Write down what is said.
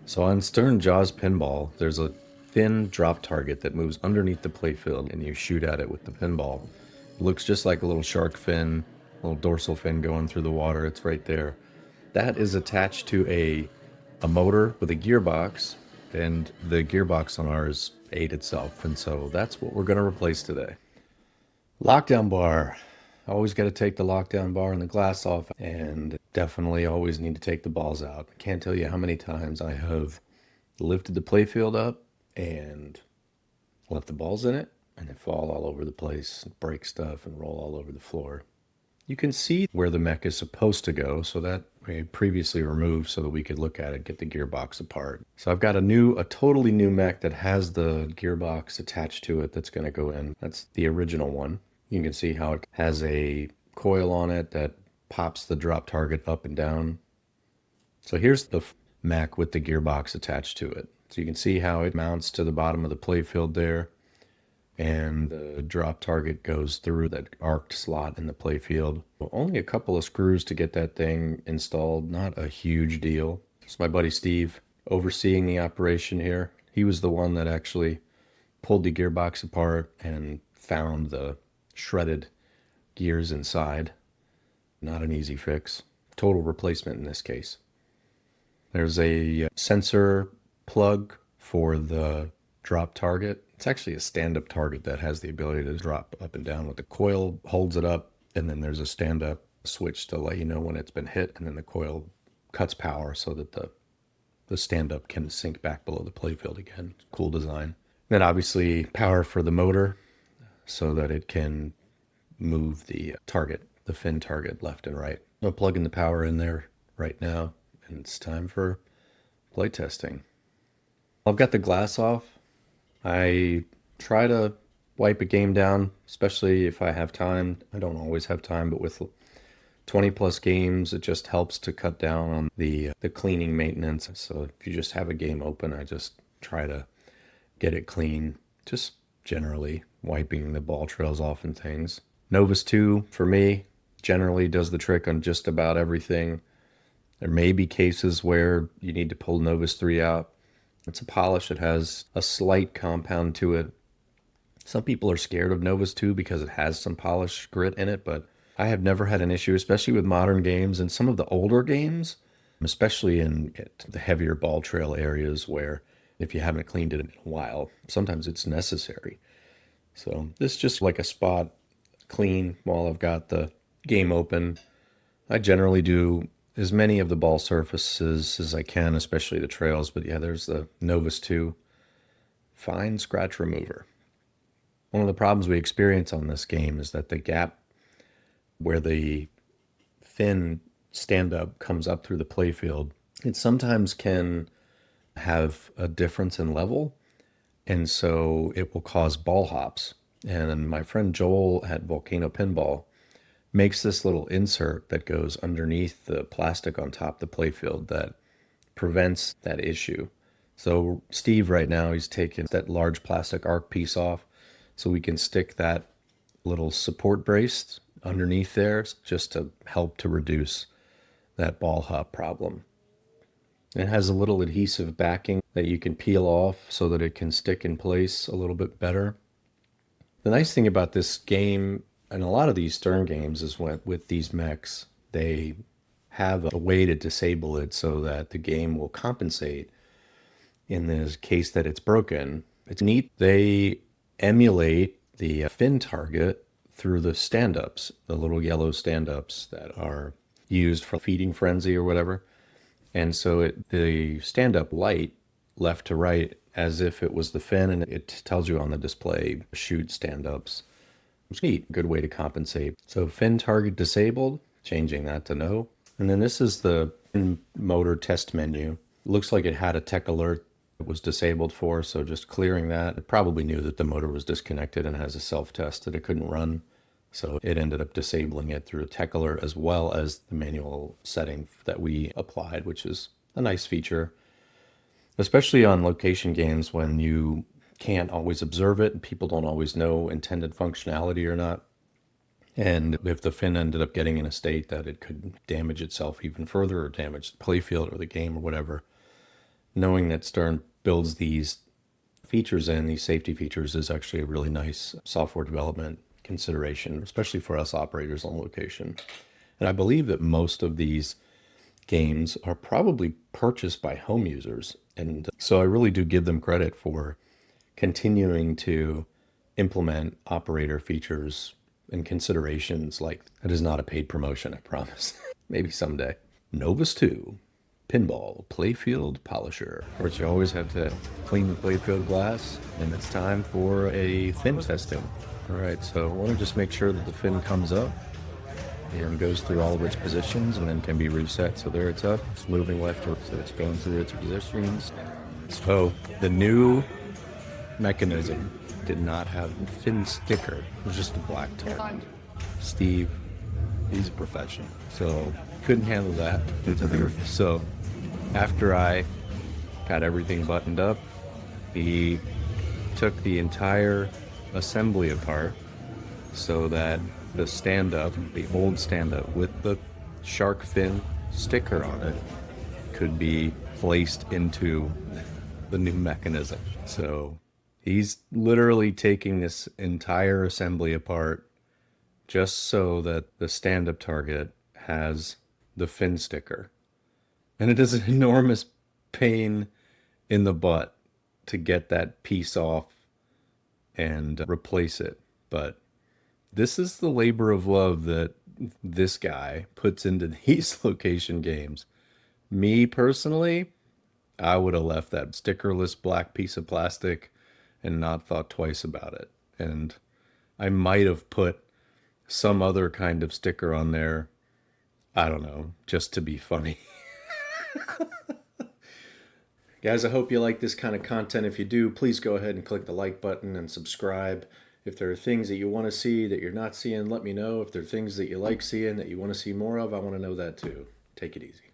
So on Stern Jaws Pinball, there's a thin drop target that moves underneath the playfield and you shoot at it with the pinball. It looks just like a little shark fin, a little dorsal fin going through the water. It's right there. That is attached to a motor with a gearbox, and the gearbox on ours ate itself, and so that's what we're going to replace today. Lockdown bar. Always got to take the lockdown bar and the glass off, and definitely always need to take the balls out. I can't tell you how many times I have lifted the playfield up and left the balls in it, and they fall all over the place, break stuff, and roll all over the floor. You can see where the mech is supposed to go, so that we previously removed so that we could look at it, get the gearbox apart. So I've got a totally new mech that has the gearbox attached to it that's going to go in. That's the original one. You can see how it has a coil on it that pops the drop target up and down. So here's the mech with the gearbox attached to it. So you can see how it mounts to the bottom of the playfield there, and the drop target goes through that arced slot in the playfield. Well, only a couple of screws to get that thing installed, not a huge deal. It's my buddy Steve overseeing the operation here. He was the one that actually pulled the gearbox apart and found the shredded gears inside. Not an easy fix. Total replacement in this case. There's a sensor plug for the drop target. It's actually a stand-up target that has the ability to drop up and down with the coil, holds it up, and then there's a stand-up switch to let you know when it's been hit, and then the coil cuts power so that the stand-up can sink back below the playfield again. Cool design. Then obviously power for the motor so that it can move the target, the fin target, left and right. I'm plugging the power in there right now, and it's time for play testing. I've got the glass off. I try to wipe a game down, especially if I have time. I don't always have time, but with 20 plus games, it just helps to cut down on the cleaning maintenance. So if you just have a game open, I just try to get it clean, just generally wiping the ball trails off and things. Novus 2, for me, generally does the trick on just about everything. There may be cases where you need to pull Novus 3 out. It's a polish. It has a slight compound to it. Some people are scared of Novus 2 because it has some polish grit in it, but I have never had an issue, especially with modern games and some of the older games, especially in the heavier ball trail areas where if you haven't cleaned it in a while, sometimes it's necessary. So this is just like a spot clean while I've got the game open. I generally do as many of the ball surfaces as I can, especially the trails. But yeah, there's the Novus 2 fine scratch remover. One of the problems we experience on this game is that the gap where the fin stand-up comes up through the playfield, it sometimes can have a difference in level, and so it will cause ball hops. And my friend Joel at Volcano Pinball makes this little insert that goes underneath the plastic on top of the playfield that prevents that issue. So Steve right now, he's taken that large plastic arc piece off so we can stick that little support brace underneath there just to help to reduce that ball hop problem. It has a little adhesive backing that you can peel off so that it can stick in place a little bit better. The nice thing about this game and a lot of these Stern games is with these mechs, they have a way to disable it so that the game will compensate in the case that it's broken. It's neat. They emulate the fin target through the stand-ups, the little yellow stand-ups that are used for feeding frenzy or whatever. And so the stand-up light left to right as if it was the fin, and it tells you on the display, shoot stand-ups. It's neat, good way to compensate. So fin target disabled, changing that to no. And then this is the motor test menu. It looks like it had a tech alert it was disabled for, so just clearing that. It probably knew that the motor was disconnected and has a self-test that it couldn't run. So it ended up disabling it through a tech alert as well as the manual setting that we applied, which is a nice feature, especially on location games when you can't always observe it and people don't always know intended functionality or not. And if the fin ended up getting in a state that it could damage itself even further or damage the playfield or the game or whatever, knowing that Stern builds these features in, these safety features, is actually a really nice software development consideration, especially for us operators on location. And I believe that most of these games are probably purchased by home users. And so I really do give them credit for continuing to implement operator features and considerations. Like, that is not a paid promotion, I promise. Maybe someday. Novus 2, Pinball, Playfield Polisher. Of course, you always have to clean the playfield glass, and it's time for a fin testing. All right, so I want to just make sure that the fin comes up and goes through all of its positions and then can be reset. So there it's up, it's moving left, so it's going through its positions. So the new mechanism did not have a fin sticker, it was just a black target. Steve, he's a professional, so couldn't handle that. So after I had everything buttoned up, he took the entire assembly apart so that the stand-up, the old stand-up with the shark fin sticker on it, could be placed into the new mechanism. So he's literally taking this entire assembly apart just so that the stand-up target has the fin sticker. And it is an enormous pain in the butt to get that piece off and replace it. But this is the labor of love that this guy puts into these location games. Me personally, I would have left that stickerless black piece of plastic and not thought twice about it. And I might have put some other kind of sticker on there, I don't know, just to be funny. Guys, I hope you like this kind of content. If you do, please go ahead and click the like button and subscribe. If there are things that you want to see that you're not seeing, let me know. If there are things that you like seeing that you want to see more of, I want to know that too. Take it easy.